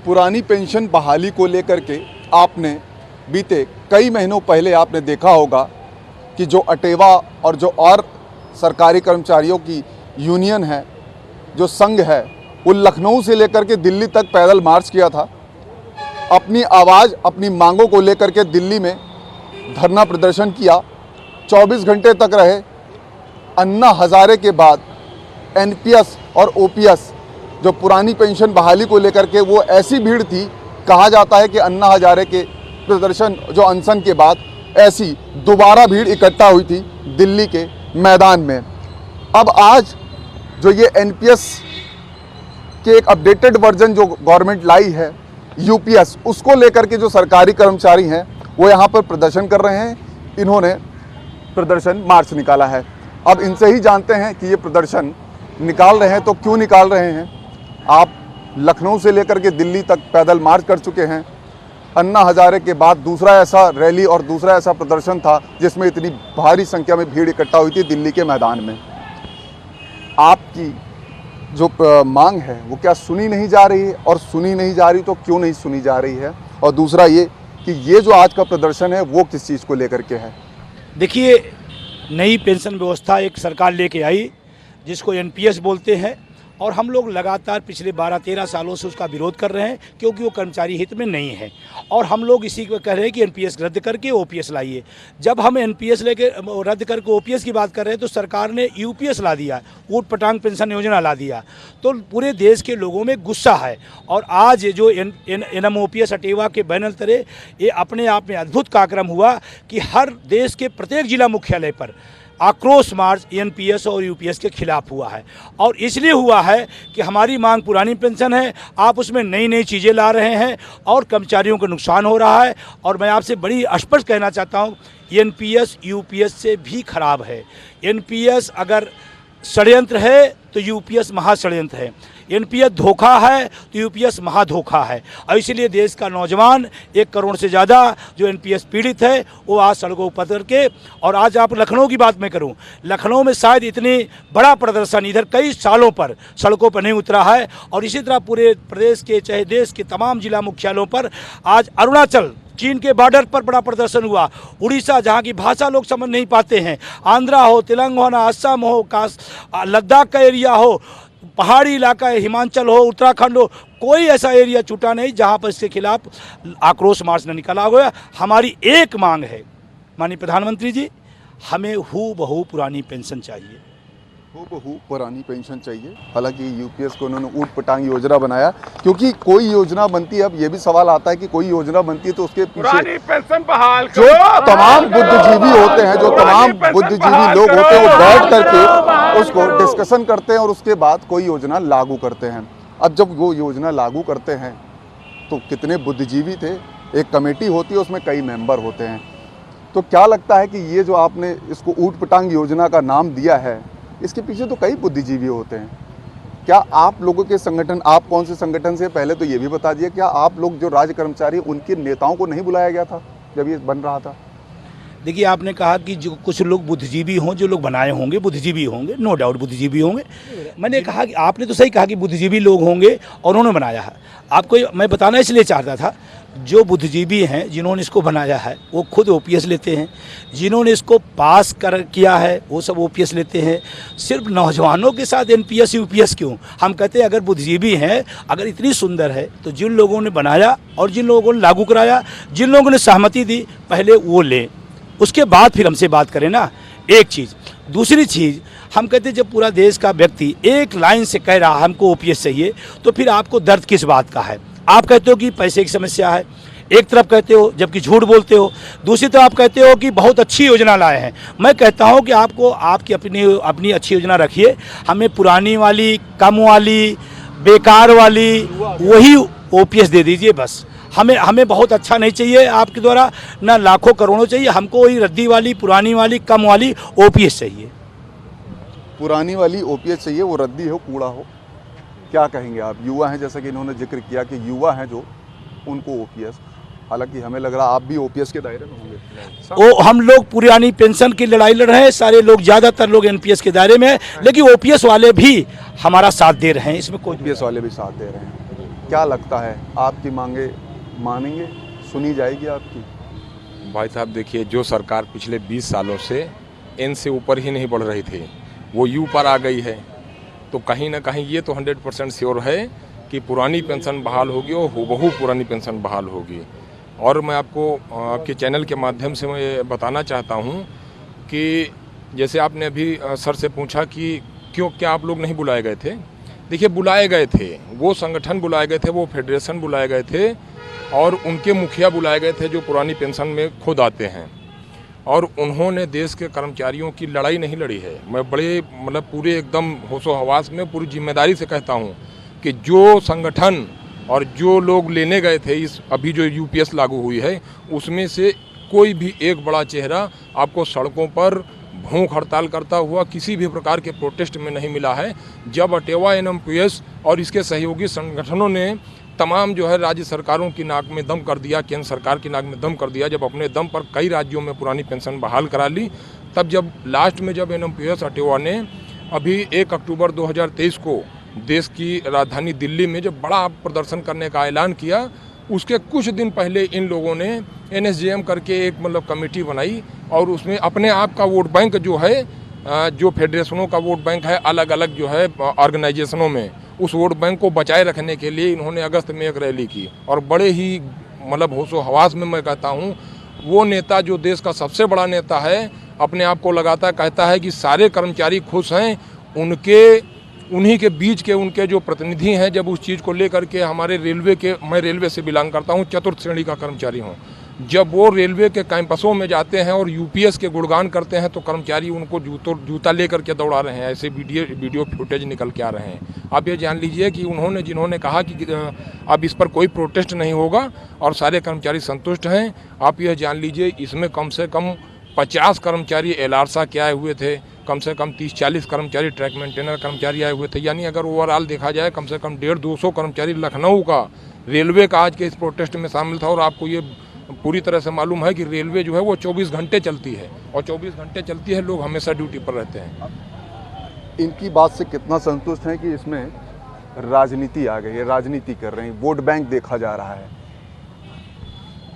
पुरानी पेंशन बहाली को लेकर के आपने बीते कई महीनों पहले आपने देखा होगा कि जो अटेवा और जो और सरकारी कर्मचारियों की यूनियन है, जो संघ है, वो लखनऊ से लेकर के दिल्ली तक पैदल मार्च किया था। अपनी आवाज़, अपनी मांगों को लेकर के दिल्ली में धरना प्रदर्शन किया। 24 घंटे तक रहे। अन्ना हज़ारे के बाद एनपीएस और ओपीएस जो पुरानी पेंशन बहाली को लेकर के, वो ऐसी भीड़ थी, कहा जाता है कि अन्ना हज़ारे के प्रदर्शन जो अनशन के बाद ऐसी दोबारा भीड़ इकट्ठा हुई थी दिल्ली के मैदान में। अब आज जो ये एनपीएस के एक अपडेटेड वर्जन जो गवर्नमेंट लाई है, यूपीएस, उसको लेकर के जो सरकारी कर्मचारी हैं वो यहाँ पर प्रदर्शन कर रहे हैं। इन्होंने प्रदर्शन मार्च निकाला है। अब इनसे ही जानते हैं कि ये प्रदर्शन निकाल रहे हैं तो क्यों निकाल रहे हैं। आप लखनऊ से लेकर के दिल्ली तक पैदल मार्च कर चुके हैं। अन्ना हज़ारे के बाद दूसरा ऐसा रैली और दूसरा ऐसा प्रदर्शन था जिसमें इतनी भारी संख्या में भीड़ इकट्ठा हुई थी दिल्ली के मैदान में। आपकी जो मांग है वो क्या सुनी नहीं जा रही है, और सुनी नहीं जा रही तो क्यों नहीं सुनी जा रही है, और दूसरा ये कि ये जो आज का प्रदर्शन है वो किस चीज़ को लेकर के है। देखिए, नई पेंशन व्यवस्था एक सरकार लेके आई जिसको एनपीएस बोलते हैं, और हम लोग लगातार पिछले 12-13 सालों से उसका विरोध कर रहे हैं क्योंकि वो कर्मचारी हित में नहीं है। और हम लोग इसी को कह रहे हैं कि एनपीएस रद्द करके ओपीएस लाइए। जब हम एनपीएस लेके रद्द करके ओपीएस की बात कर रहे हैं तो सरकार ने यूपीएस ला दिया, ऊट पटांग पेंशन योजना ला दिया। तो पूरे देश के लोगों में गुस्सा है। और आज जो एनएमओपीएस अटेवा के बैनर तले ये अपने आप में अद्भुत कार्यक्रम हुआ कि हर देश के प्रत्येक जिला मुख्यालय पर आक्रोश मार्च एनपीएस और यूपीएस के खिलाफ हुआ है। और इसलिए हुआ है कि हमारी मांग पुरानी पेंशन है, आप उसमें नई नई चीज़ें ला रहे हैं और कर्मचारियों को नुकसान हो रहा है। और मैं आपसे बड़ी स्पष्ट कहना चाहता हूँ, एनपीएस यूपीएस से भी खराब है। एनपीएस अगर षड्यंत्र है तो यूपीएस महाषड्यंत्र है। एनपीएस धोखा है तो यूपीएस महाधोखा है। और इसीलिए देश का नौजवान 1 करोड़ से ज़्यादा जो एनपीएस पीड़ित है वो आज सड़कों पर उतर के, और आज आप लखनऊ की बात मैं करूं, लखनऊ में शायद इतनी बड़ा प्रदर्शन इधर कई सालों पर सड़कों पर नहीं उतरा है। और इसी तरह पूरे प्रदेश के, चाहे देश के तमाम जिला मुख्यालयों पर आज अरुणाचल, चीन के बॉर्डर पर बड़ा प्रदर्शन हुआ, उड़ीसा जहाँ की भाषा लोग समझ नहीं पाते हैं, आंध्रा हो, तेलंगाना, असम हो, लद्दाख का एरिया हो, पहाड़ी इलाका है, हिमाचल हो, उत्तराखंड हो, कोई ऐसा एरिया छूटा नहीं जहाँ पर इसके खिलाफ आक्रोश मार्च न निकाला हुआ। हमारी एक मांग है, माननीय प्रधानमंत्री जी, हमें हूबहू पुरानी पेंशन चाहिए। हूबहू पुरानी पेंशन चाहिए। हालांकि यूपीएस को उन्होंने ऊट पटांग योजना बनाया, क्योंकि कोई योजना बनती है, अब ये भी सवाल आता है कि कोई योजना बनती है तो उसके पीछे पेंशन बहाल जो तमाम बुद्धिजीवी होते हैं, जो तमाम बुद्धिजीवी लोग होते हैं, वो बैठ करके उसको डिस्कशन करते हैं और उसके बाद कोई योजना लागू करते हैं। अब जब वो योजना लागू करते हैं तो कितने बुद्धिजीवी थे, एक कमेटी होती है, उसमें कई मेंबर होते हैं। तो क्या लगता है कि ये जो आपने इसको ऊट पटांग योजना का नाम दिया है, इसके पीछे तो कई बुद्धिजीवी होते हैं। क्या आप लोगों के संगठन, आप कौन से संगठन से, पहले तो ये भी बता दिए, क्या आप लोग जो राज्य कर्मचारी, उनके नेताओं को नहीं बुलाया गया था जब ये बन रहा था? देखिए, आपने कहा कि जो कुछ लोग बुद्धिजीवी हों, जो लोग बनाए होंगे बुद्धिजीवी होंगे, नो डाउट बुद्धिजीवी होंगे। मैंने कहा कि आपने तो सही कहा कि बुद्धिजीवी लोग होंगे और उन्होंने बनाया है। आपको मैं बताना इसलिए चाहता था, जो बुद्धिजीवी हैं जिन्होंने इसको बनाया है वो खुद ओपीएस लेते हैं, जिन्होंने इसको पास किया है वो सब ओपीएस लेते हैं। सिर्फ नौजवानों के साथ एनपीएस यूपीएस क्यों? हम कहते हैं अगर बुद्धिजीवी हैं, अगर इतनी सुंदर है तो जिन लोगों ने बनाया और जिन लोगों ने लागू कराया, जिन लोगों ने सहमति दी, पहले वो लें, उसके बाद फिर हमसे बात करें ना। एक चीज़। दूसरी चीज़, हम कहते हैं जब पूरा देश का व्यक्ति एक लाइन से कह रहा हमको ओपीएस चाहिए, तो फिर आपको दर्द किस बात का है? आप कहते हो कि पैसे की समस्या है, एक तरफ कहते हो, जबकि झूठ बोलते हो। दूसरी तरफ आप कहते हो कि बहुत अच्छी योजना लाए हैं। मैं कहता हूं कि आपको आपकी अपनी अच्छी योजना रखिए, हमें पुरानी वाली, कम वाली, बेकार वाली वही ओपीएस दे दीजिए बस। हमें बहुत अच्छा नहीं चाहिए आपके द्वारा, ना लाखों करोड़ों चाहिए, हमको वही रद्दी वाली, पुरानी वाली, कम वाली ओपीएस चाहिए। पुरानी वाली ओपीएस चाहिए, वो रद्दी हो, कूड़ा हो। क्या कहेंगे आप? युवा हैं, जैसा कि इन्होंने जिक्र किया कि युवा हैं जो, उनको ओपीएस, हालांकि हमें लग रहा आप भी ओपीएस के दायरे में होंगे। वो हम लोग पुरानी पेंशन की लड़ाई लड़ रहे हैं, सारे लोग, ज़्यादातर लोग एनपीएस के दायरे में हैं, लेकिन ओपीएस वाले भी हमारा साथ दे रहे हैं, इसमें कोई ओपीएस वाले भी साथ दे रहे हैं। क्या लगता है आपकी मांगे मानेंगे, सुनी जाएगी आपकी? भाई साहब देखिए, जो सरकार पिछले 20 सालों से एन से ऊपर ही नहीं बढ़ रही थी वो यू पर आ गई है, तो कहीं ना कहीं ये तो 100% श्योर है कि पुरानी पेंशन बहाल होगी और हूबहू पुरानी पेंशन बहाल होगी। और मैं आपको आपके चैनल के माध्यम से मैं बताना चाहता हूँ कि जैसे आपने अभी सर से पूछा कि क्या आप लोग नहीं बुलाए गए थे। देखिए, बुलाए गए थे, वो संगठन बुलाए गए थे, वो फेडरेशन बुलाए गए थे और उनके मुखिया बुलाए गए थे जो पुरानी पेंशन में खुद आते हैं, और उन्होंने देश के कर्मचारियों की लड़ाई नहीं लड़ी है। मैं बड़े पूरे एकदम होशो हवास में पूरी जिम्मेदारी से कहता हूँ कि जो संगठन और जो लोग लेने गए थे इस अभी जो यूपीएस लागू हुई है, उसमें से कोई भी एक बड़ा चेहरा आपको सड़कों पर भूख हड़ताल करता हुआ किसी भी प्रकार के प्रोटेस्ट में नहीं मिला है। जब अटेवा एनएमपीएस और इसके सहयोगी संगठनों ने तमाम जो है राज्य सरकारों की नाक में दम कर दिया, केंद्र सरकार की नाक में दम कर दिया, जब अपने दम पर कई राज्यों में पुरानी पेंशन बहाल करा ली, तब जब लास्ट में जब एनएमपीएस अटेवा ने अभी 1 अक्टूबर 2023 को देश की राजधानी दिल्ली में जब बड़ा प्रदर्शन करने का ऐलान किया, उसके कुछ दिन पहले इन लोगों ने एनएसजेएम करके एक कमेटी बनाई और उसमें अपने आप का वोट बैंक जो है, जो फेडरेशनों का वोट बैंक है अलग अलग जो है ऑर्गेनाइजेशनों में, उस वोट बैंक को बचाए रखने के लिए इन्होंने अगस्त में एक रैली की और बड़े ही होशो हवास में मैं कहता हूँ, वो नेता जो देश का सबसे बड़ा नेता है अपने आप को लगाता कहता है कि सारे कर्मचारी खुश हैं, उन्हीं के बीच के उनके जो प्रतिनिधि हैं जब उस चीज़ को लेकर के हमारे रेलवे के, मैं रेलवे से बिलोंग करता हूँ, चतुर्थ श्रेणी का कर्मचारी हूँ, जब वो रेलवे के कैंपसों में जाते हैं और यूपीएस के गुणगान करते हैं तो कर्मचारी उनको जूता लेकर के दौड़ा रहे हैं। ऐसे वीडियो फुटेज निकल के आ रहे हैं। आप ये जान लीजिए कि जिन्होंने कहा कि अब इस पर कोई प्रोटेस्ट नहीं होगा और सारे कर्मचारी संतुष्ट हैं, आप यह जान लीजिए इसमें कम से कम 50 कर्मचारी एलआरसा के आए हुए थे, कम से कम 30-40 कर्मचारी ट्रैक मेंटेनर कर्मचारी आए हुए थे। यानी अगर ओवरऑल देखा जाए कम से कम 150-200 कर्मचारी लखनऊ का रेलवे का आज के इस प्रोटेस्ट में शामिल था। और आपको ये पूरी तरह से मालूम है कि रेलवे जो है वो 24 घंटे चलती है और 24 घंटे चलती है, लोग हमेशा ड्यूटी पर रहते हैं। इनकी बात से कितना संतुष्ट हैं कि इसमें राजनीति आ गई है, राजनीति कर रहे हैं, वोट बैंक देखा जा रहा है?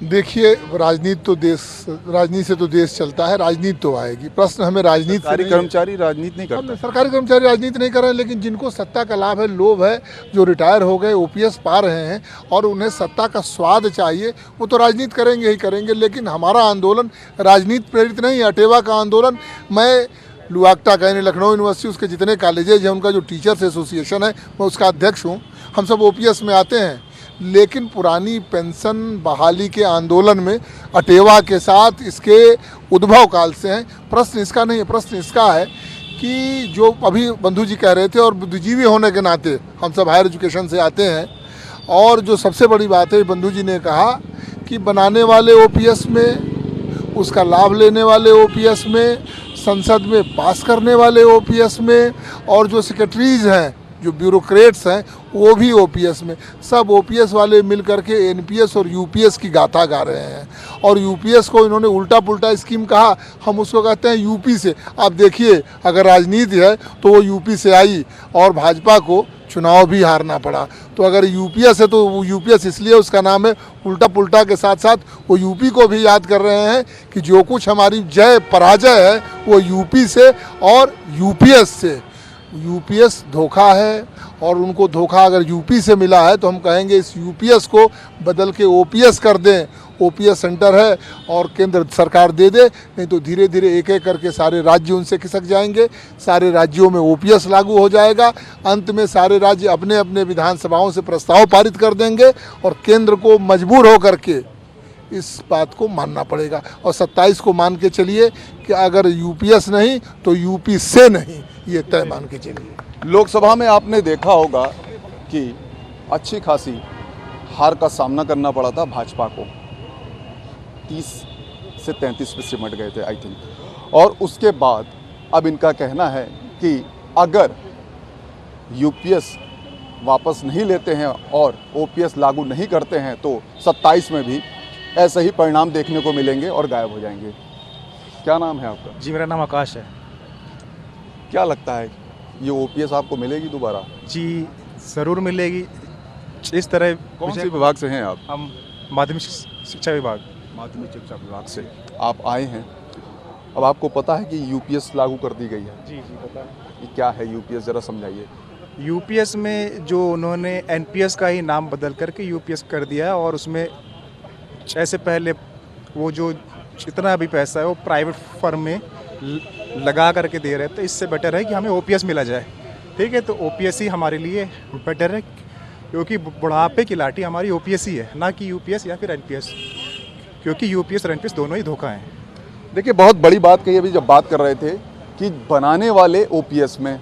देखिए, राजनीति से तो देश चलता है, राजनीति तो आएगी। प्रश्न हमें राजनीति सरकारी कर्मचारी राजनीति नहीं करते। सरकारी कर्मचारी राजनीति नहीं कर रहे हैं, लेकिन जिनको सत्ता का लाभ है, लोभ है, जो रिटायर हो गए, ओपीएस पा रहे हैं और उन्हें सत्ता का स्वाद चाहिए, वो तो राजनीति करेंगे ही करेंगे। लेकिन हमारा आंदोलन राजनीति प्रेरित नहीं है। अटेवा का आंदोलन, मैं लुआक्टा कहने लखनऊ यूनिवर्सिटी, उसके जितने कॉलेजेज हैं, उनका जो टीचर्स एसोसिएशन है, मैं उसका अध्यक्ष हूँ। हम सब ओपीएस में आते हैं, लेकिन पुरानी पेंशन बहाली के आंदोलन में अटेवा के साथ इसके उद्भव काल से हैं। प्रश्न इसका नहीं है, प्रश्न इसका है कि जो अभी बंधु जी कह रहे थे, और बुद्धिजीवी होने के नाते हम सब हायर एजुकेशन से आते हैं, और जो सबसे बड़ी बात है, बंधु जी ने कहा कि बनाने वाले ओपीएस में, उसका लाभ लेने वाले ओपीएस में, संसद में पास करने वाले ओपीएस में, और जो सेक्रेटरीज हैं, जो ब्यूरोक्रेट्स हैं, वो भी ओपीएस में, सब ओपीएस वाले मिल करके एनपीएस और यूपीएस की गाथा गा रहे हैं। और यूपीएस को इन्होंने उल्टा पुल्टा स्कीम कहा, हम उसको कहते हैं यूपी से। आप देखिए, अगर राजनीति है तो वो यूपी से आई और भाजपा को चुनाव भी हारना पड़ा। तो अगर यूपीएस है तो वो यूपीएस इसलिए उसका नाम है। उल्टा पुल्टा के साथ साथ वो यूपी को भी याद कर रहे हैं कि जो कुछ हमारी जय पराजय है वो यूपी से और यूपीएस से। यूपीएस धोखा है, और उनको धोखा अगर यूपी से मिला है तो हम कहेंगे इस यूपीएस को बदल के ओपीएस कर दें। ओपीएस सेंटर है और केंद्र सरकार दे दे, नहीं तो धीरे धीरे एक एक करके सारे राज्य उनसे खिसक जाएंगे। सारे राज्यों में ओपीएस लागू हो जाएगा। अंत में सारे राज्य अपने अपने विधानसभाओं से प्रस्ताव पारित कर देंगे और केंद्र को मजबूर होकर के इस बात को मानना पड़ेगा। और 27 को मान के चलिए कि अगर यूपीएस नहीं तो यूपी से नहीं, ये तय मान के चलिए। लोकसभा में आपने देखा होगा कि अच्छी खासी हार का सामना करना पड़ा था भाजपा को, 30 से 33 पे सिमट गए थे आई थिंक। और उसके बाद अब इनका कहना है कि अगर यूपीएस वापस नहीं लेते हैं और ओपीएस लागू नहीं करते हैं तो 27 में भी ऐसे ही परिणाम देखने को मिलेंगे और गायब हो जाएंगे। क्या नाम है आपका? जी, मेरा नाम आकाश है। क्या लगता है ये ओपीएस आपको मिलेगी दोबारा? जी ज़रूर मिलेगी। इस तरह कौन से विभाग से हैं आप? हम माध्यमिक शिक्षा विभाग। माध्यमिक शिक्षा विभाग से आप आए हैं। अब आपको पता है कि यूपीएस लागू कर दी गई है। जी पता है। ये क्या है यूपीएस, जरा समझाइए। यूपीएस में जो उन्होंने एनपीएस का ही नाम बदल करके यूपीएस कर दिया है, और उसमें ऐसे पहले वो जो जितना भी पैसा है वो प्राइवेट फर्म में लगा करके दे रहे थे। इससे बेटर है कि हमें ओपीएस मिला जाए। ठीक है, तो ओपीएस ही हमारे लिए बेटर है, क्योंकि बुढ़ापे की लाठी हमारी ओपीएस ही है, ना कि यूपीएस या फिर एनपीएस, क्योंकि यूपीएस और एनपीएस दोनों ही धोखा हैं। देखिए, बहुत बड़ी बात कही अभी जब बात कर रहे थे कि बनाने वाले ओपीएस में,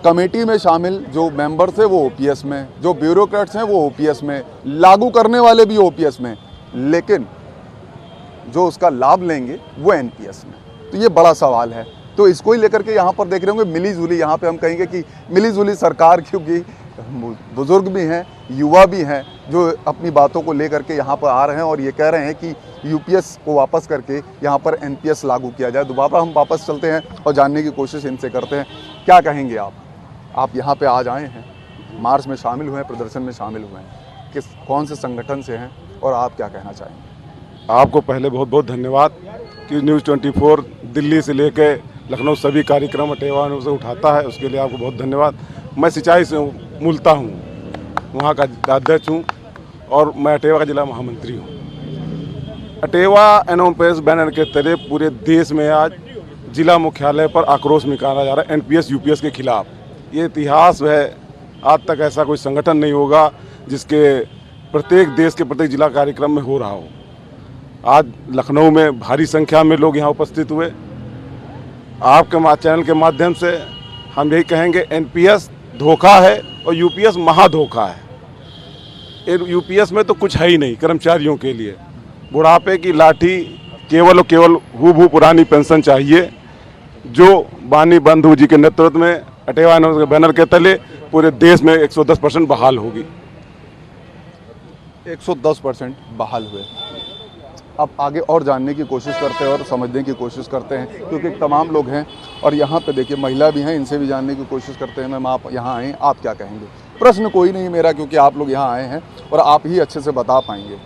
कमेटी में शामिल जो मेंबर्स हैं वो ओपीएस में, जो ब्यूरोक्रेट्स हैं वो ओपीएस में, लागू करने वाले भी ओपीएस में, लेकिन जो उसका लाभ लेंगे वो एनपीएस में। तो ये बड़ा सवाल है। तो इसको ही लेकर के यहाँ पर देख रहे होंगे मिली जुली, यहाँ पे हम कहेंगे कि मिली जुली सरकार, क्योंकि बुजुर्ग भी हैं, युवा भी हैं, जो अपनी बातों को लेकर के यहाँ पर आ रहे हैं और ये कह रहे हैं कि यूपीएस को वापस करके यहाँ पर एनपीएस लागू किया जाए। दोबारा हम वापस चलते हैं और जानने की कोशिश इनसे करते हैं। क्या कहेंगे आप यहाँ पे आज आए हैं, मार्च में शामिल हुए हैं, प्रदर्शन में शामिल हुए हैं, कौन से संगठन से हैं और आप क्या कहना चाहेंगे? आपको पहले बहुत बहुत धन्यवाद कि न्यूज़ 24 दिल्ली से लेकर लखनऊ सभी कार्यक्रम अटेवा से उठाता है, उसके लिए आपको बहुत धन्यवाद। मैं सिंचाई से मूलता हूँ, वहाँ का अध्यक्ष हूँ और मैं अटेवा का जिला महामंत्री हूँ। अटेवा एनओपीएस बैनर के तहत पूरे देश में आज जिला मुख्यालय पर आक्रोश निकाला जा रहा है एनपीएस यूपीएस के खिलाफ। ये इतिहास है, आज तक ऐसा कोई संगठन नहीं होगा जिसके प्रत्येक देश के प्रत्येक जिला कार्यक्रम में हो रहा हो। आज लखनऊ में भारी संख्या में लोग यहाँ उपस्थित हुए। आपके चैनल के माध्यम से हम यही कहेंगे, एनपीएस धोखा है और यूपीएस महाधोखा है। यूपीएस में तो कुछ है ही नहीं कर्मचारियों के लिए। बुढ़ापे की लाठी केवल और केवल हूबहू पुरानी पेंशन चाहिए, जो बानी बंधु जी के नेतृत्व में अटेवा के बैनर के तले पूरे देश में 110% बहाल होगी। 110% बहाल हुए। अब आगे और जानने की कोशिश करते हैं और समझने की कोशिश करते हैं, क्योंकि तमाम लोग हैं और यहाँ पे देखिए महिला भी हैं, इनसे भी जानने की कोशिश करते हैं। मैम, आप यहाँ आए, आप क्या कहेंगे? प्रश्न कोई नहीं मेरा, क्योंकि आप लोग यहाँ आए हैं और आप ही अच्छे से बता पाएंगे।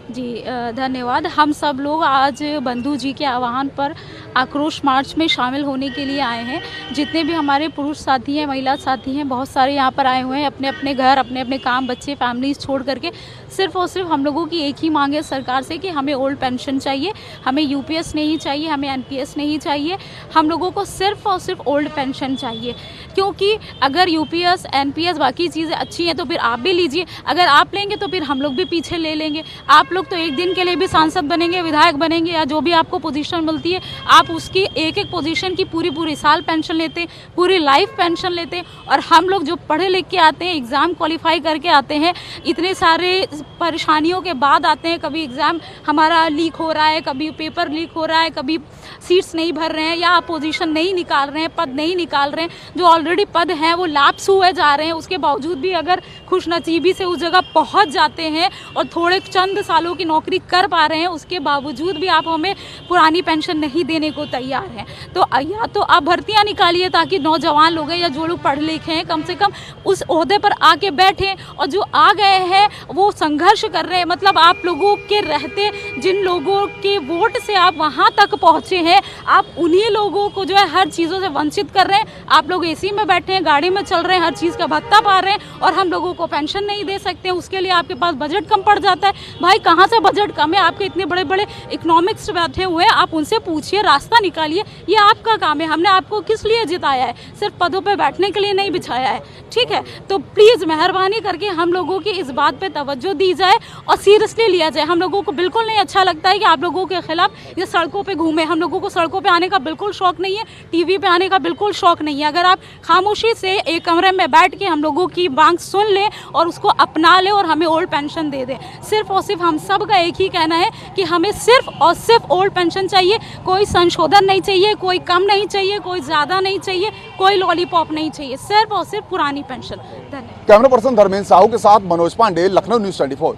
जी धन्यवाद। हम सब लोग आज बंधु जी के आह्वान पर आक्रोश मार्च में शामिल होने के लिए आए हैं। जितने भी हमारे पुरुष साथी हैं, महिला साथी हैं, बहुत सारे यहाँ पर आए हुए हैं अपने अपने घर, अपने अपने काम, बच्चे, फैमिलीज छोड़ करके। सिर्फ और सिर्फ हम लोगों की एक ही मांग है सरकार से कि हमें ओल्ड पेंशन चाहिए, हमें यूपीएस नहीं चाहिए, हमें एनपीएस नहीं चाहिए। हम लोगों को सिर्फ और सिर्फ ओल्ड पेंशन चाहिए, क्योंकि अगर यूपीएस, एनपीएस, बाकी चीज़ें अच्छी हैं तो फिर आप भी लीजिए। अगर आप लेंगे तो फिर हम लोग भी पीछे ले लेंगे। आप लोग तो एक दिन के लिए भी सांसद बनेंगे, विधायक बनेंगे, या जो भी आपको पोजीशन मिलती है, आप उसकी एक एक पोजीशन की पूरी पूरी साल पेंशन लेते हैं, पूरी लाइफ पेंशन लेते हैं। और हम लोग जो पढ़े लिख के आते हैं, एग्ज़ाम क्वालिफाई करके आते हैं, इतने सारे परेशानियों के बाद आते हैं। कभी एग्ज़ाम हमारा लीक हो रहा है, कभी पेपर लीक हो रहा है, कभी सीट्स नहीं भर रहे हैं, या पोजीशन नहीं निकाल रहे हैं, पद नहीं निकाल रहे हैं। जो ऑलरेडी पद हैं वो लैप्स हुए जा रहे हैं। उसके बावजूद भी अगर खुशनसीबी से उस जगह पहुंच जाते हैं और थोड़े चंद सालों की नौकरी कर पा रहे हैं, उसके बावजूद भी आप हमें पुरानी पेंशन नहीं देने को तैयार हैं। तो या तो आप भर्तियां निकालिए ताकि नौजवान लोग हैं या जो लोग पढ़े लिखे हैं कम से कम उस ओहदे पर आके बैठें, और जो आ गए हैं वो संघर्ष कर रहे हैं। मतलब आप लोगों के रहते, जिन लोगों के वोट से आप वहाँ तक पहुँचे हैं, आप उन्हीं लोगों को जो है हर चीज़ों से वंचित कर रहे हैं। आप लोग एसी में बैठे हैं, गाड़ी में चल रहे हैं, हर चीज़ का भत्ता पा रहे हैं, और हम लोगों को पेंशन नहीं दे सकते हैं। उसके लिए आपके पास बजट कम पड़ जाता है। भाई, कहाँ से बजट कम है? आपके इतने बड़े बड़े इकोनॉमिक्स बैठे हुए हैं, आप उनसे पूछिए, रास्ता निकालिए। ये आपका काम है। हमने आपको किस लिए जिताया है? सिर्फ पदों पे बैठने के लिए नहीं बिछाया है, ठीक है? तो प्लीज़ मेहरबानी करके हम लोगों की इस बात पे तवज्जो दी जाए और सीरियसली लिया जाए। हम लोगों को बिल्कुल नहीं अच्छा लगता है कि आप लोगों के खिलाफ ये सड़कों पे घूमे। हम लोगों को सड़कों पे आने का बिल्कुल शौक नहीं है, टीवी पे आने का बिल्कुल शौक नहीं है। अगर आप खामोशी से एक कमरे में बैठ के हम लोगों की मांग सुन लें और उसको अपना लें और हमें ओल्ड पेंशन दे दें। सिर्फ और सिर्फ हम सब का एक ही कहना है कि हमें सिर्फ और सिर्फ ओल्ड पेंशन चाहिए। कोई संशोधन नहीं चाहिए, कोई कम नहीं चाहिए, कोई ज़्यादा नहीं चाहिए, कोई लॉलीपॉप नहीं चाहिए, सिर्फ और सिर्फ पुरानी पेंशन। धन्यवाद। कैमरा पर्सन धर्मेंद्र साहू के साथ मनोज पांडे, लखनऊ न्यूज़ 24।